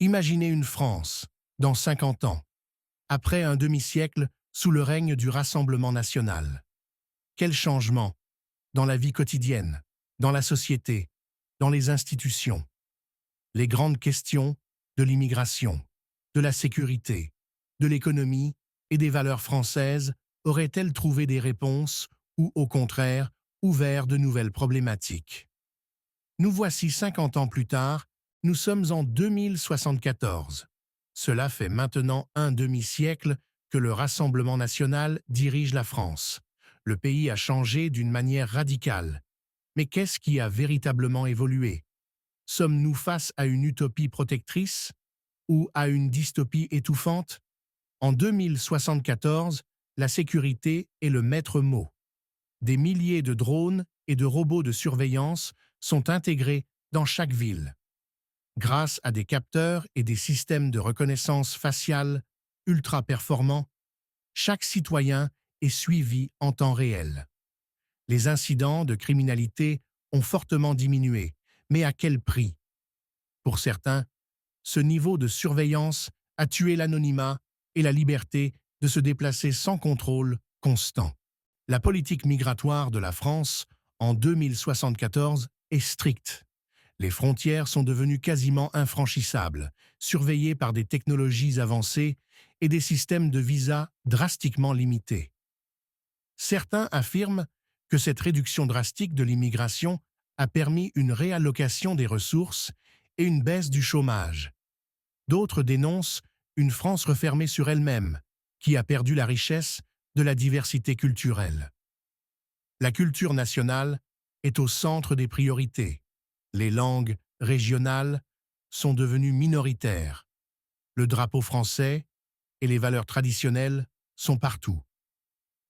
Imaginez une France, dans 50 ans, après un demi-siècle sous le règne du Rassemblement national. Quel changement dans la vie quotidienne, dans la société, dans les institutions. Les grandes questions de l'immigration, de la sécurité, de l'économie et des valeurs françaises auraient-elles trouvé des réponses ou, au contraire, ouvert de nouvelles problématiques? Nous voici 50 ans plus tard, nous sommes en 2074. Cela fait maintenant un demi-siècle que le Rassemblement national dirige la France. Le pays a changé d'une manière radicale. Mais qu'est-ce qui a véritablement évolué? Sommes-nous face à une utopie protectrice ou à une dystopie étouffante? En 2074, la sécurité est le maître mot. Des milliers de drones et de robots de surveillance sont intégrés dans chaque ville. Grâce à des capteurs et des systèmes de reconnaissance faciale ultra performants, chaque citoyen est suivi en temps réel. Les incidents de criminalité ont fortement diminué, mais à quel prix? Pour certains, ce niveau de surveillance a tué l'anonymat et la liberté de se déplacer sans contrôle constant. La politique migratoire de la France en 2074 est stricte. Les frontières sont devenues quasiment infranchissables, surveillées par des technologies avancées et des systèmes de visa drastiquement limités. Certains affirment que cette réduction drastique de l'immigration a permis une réallocation des ressources et une baisse du chômage. D'autres dénoncent une France refermée sur elle-même, qui a perdu la richesse de la diversité culturelle. La culture nationale est au centre des priorités. Les langues régionales sont devenues minoritaires. Le drapeau français et les valeurs traditionnelles sont partout.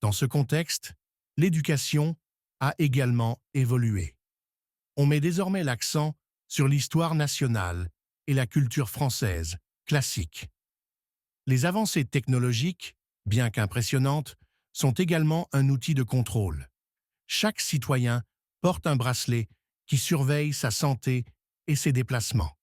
Dans ce contexte, l'éducation a également évolué. On met désormais l'accent sur l'histoire nationale et la culture française classique. Les avancées technologiques, bien qu'impressionnantes, sont également un outil de contrôle. Chaque citoyen porte un bracelet qui surveille sa santé et ses déplacements.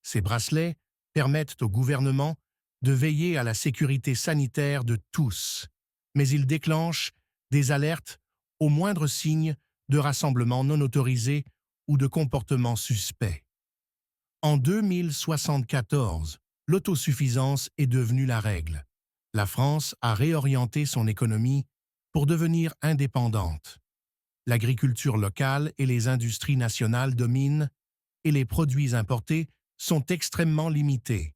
Ces bracelets permettent au gouvernement de veiller à la sécurité sanitaire de tous, mais ils déclenchent des alertes au moindre signe de rassemblements non autorisés ou de comportements suspects. En 2074, l'autosuffisance est devenue la règle. La France a réorienté son économie pour devenir indépendante. L'agriculture locale et les industries nationales dominent et les produits importés sont extrêmement limités.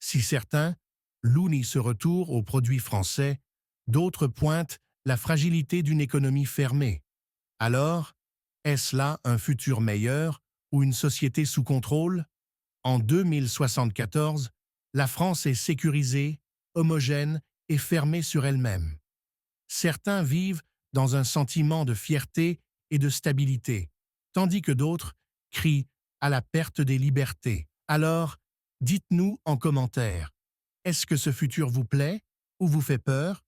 Si certains louent ce retour aux produits français, d'autres pointent la fragilité d'une économie fermée. Alors, est-ce là un futur meilleur ou une société sous contrôle? En 2074, la France est sécurisée, homogène et fermée sur elle-même. Certains vivent dans un sentiment de fierté et de stabilité, tandis que d'autres crient à la perte des libertés. Alors, dites-nous en commentaire, est-ce que ce futur vous plaît ou vous fait peur?